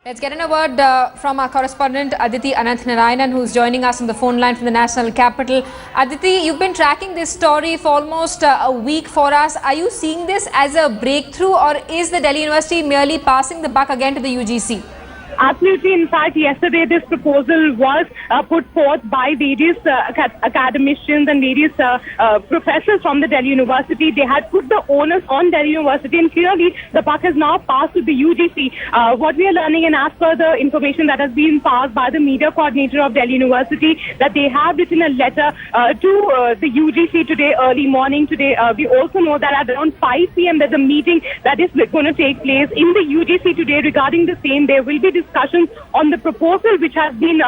Let's get in a word from our correspondent Aditi Ananthnarayanan, who's joining us on the phone line from the national capital. Aditi, you've been tracking this story for almost a week for us. Are you seeing this as a breakthrough, or is the Delhi University merely passing the buck again to the UGC? Absolutely. In fact, yesterday this proposal was put forth by various academicians and various professors from the Delhi University. They had put the onus on Delhi University, and clearly the buck has now passed to the UGC. What we are learning, and as per the information that has been passed by the media coordinator of Delhi University, that they have written a letter to the UGC today, early morning today. We also know that at around 5 p.m. there's a meeting that is going to take place in the UGC today regarding the same. There will be discussions on the proposal which has been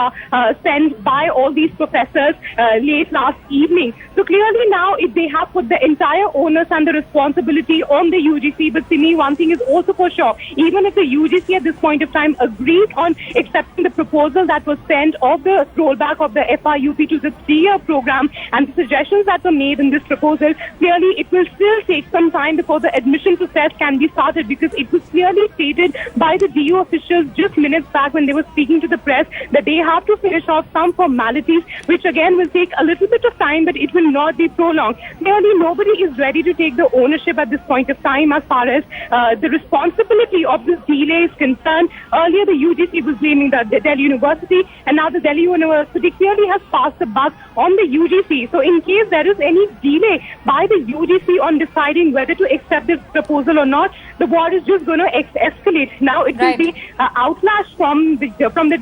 sent by all these professors late last evening. So clearly now they have put the entire onus and the responsibility on the UGC. But to me, one thing is also for sure, even if the UGC at this point of time agreed on accepting the proposal that was sent of the rollback of the FIUP to the 3-year program and the suggestions that were made in this proposal, clearly it will still take some time before the admission process can be started, because it was clearly stated by the DU officials just minutes back when they were speaking to the press that they have to finish off some formalities, which again will take a little bit of time, but it will not be prolonged. Clearly, nobody is ready to take the ownership at this point of time as far as the responsibility of this delay is concerned. Earlier, the UGC was blaming the Delhi University, and now the Delhi University clearly has passed the buck on the UGC. So in case there is any delay by the UGC on deciding whether to accept this proposal or not, the war is just going to escalate. Now it will be outlash from the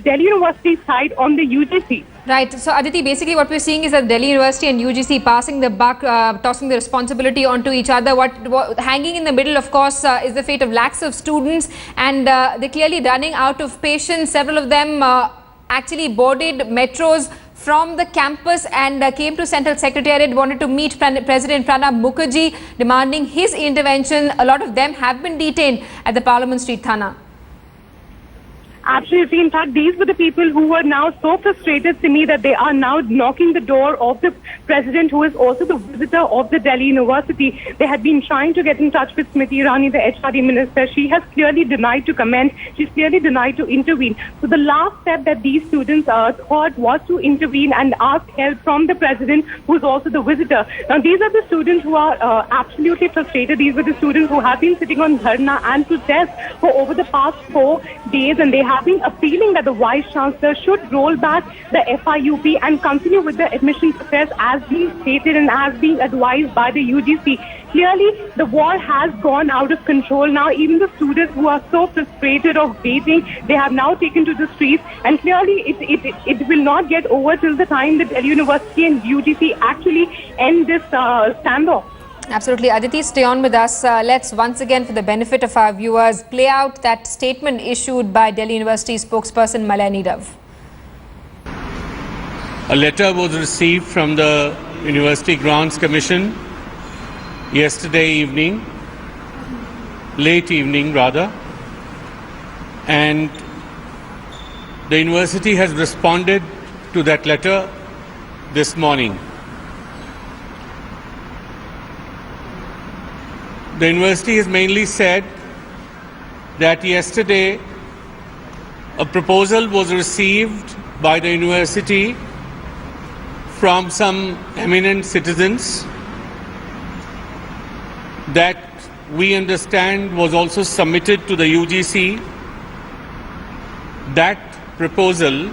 Delhi University side on the UGC. Right. So, Aditi, basically what we're seeing is that Delhi University and UGC passing the buck, tossing the responsibility onto each other. What hanging in the middle, of course, is the fate of lakhs of students, and they're clearly running out of patience. Several of them actually boarded metros from the campus and came to Central Secretariat, wanted to meet President Pranab Mukherjee, demanding his intervention. A lot of them have been detained at the Parliament Street Thana. Absolutely. In fact, these were the people who were now so frustrated to me that they are now knocking the door of the president, who is also the visitor of the Delhi University. They had been trying to get in touch with Smriti Irani, the HRD minister. She has clearly denied to comment. She's clearly denied to intervene. So the last step that these students thought was to intervene and ask help from the president, who is also the visitor. Now, these are the students who are absolutely frustrated. These were the students who have been sitting on dharna and protest for over the past 4 days, and they have been appealing that the Vice Chancellor should roll back the FIUP and continue with the admission process as being stated and as being advised by the UGC. Clearly, the war has gone out of control now. Even the students who are so frustrated of waiting, they have now taken to the streets, and clearly it will not get over till the time that Delhi University and UGC actually end this standoff. Absolutely. Aditi, stay on with us. Let's once again, for the benefit of our viewers, play out that statement issued by Delhi University spokesperson Malay Nirav. A letter was received from the University Grants Commission yesterday evening, late evening rather, and the university has responded to that letter this morning. The university has mainly said that yesterday a proposal was received by the university from some eminent citizens that we understand was also submitted to the UGC. That proposal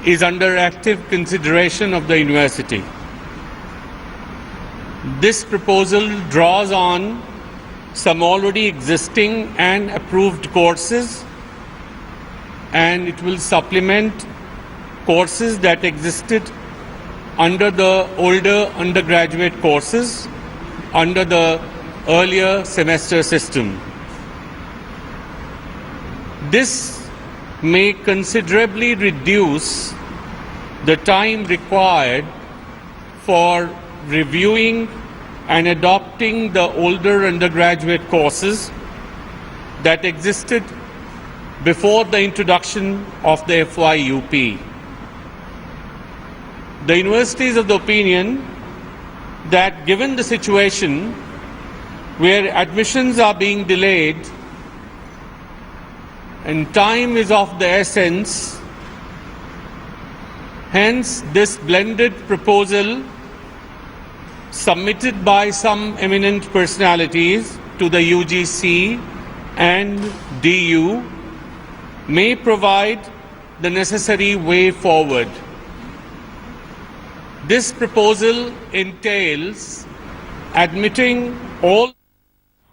is under active consideration of the university. This proposal draws on some already existing and approved courses, and it will supplement courses that existed under the older undergraduate courses under the earlier semester system. This may considerably reduce the time required for reviewing and adopting the older undergraduate courses that existed before the introduction of the FIUP. The university is of the opinion that given the situation where admissions are being delayed and time is of the essence. Hence, this blended proposal submitted by some eminent personalities to the UGC and DU may provide the necessary way forward. This proposal entails admitting all.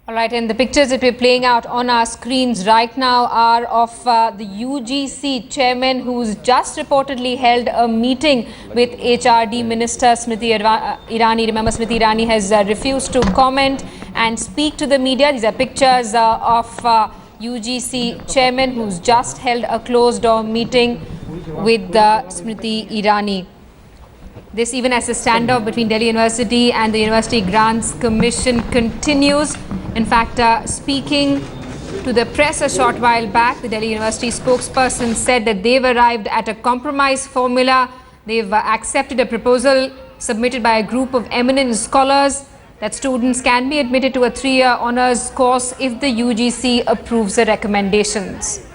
All right, and the pictures that we're playing out on our screens right now are of the UGC chairman who's just reportedly held a meeting with HRD Minister Smriti Irani. Remember, Smriti Irani has refused to comment and speak to the media. These are pictures of UGC chairman who's just held a closed-door meeting with Smriti Irani. This, even as the standoff between Delhi University and the University Grants Commission continues. In fact, speaking to the press a short while back, the Delhi University spokesperson said that they've arrived at a compromise formula. They've accepted a proposal submitted by a group of eminent scholars that students can be admitted to a 3-year honours course if the UGC approves the recommendations.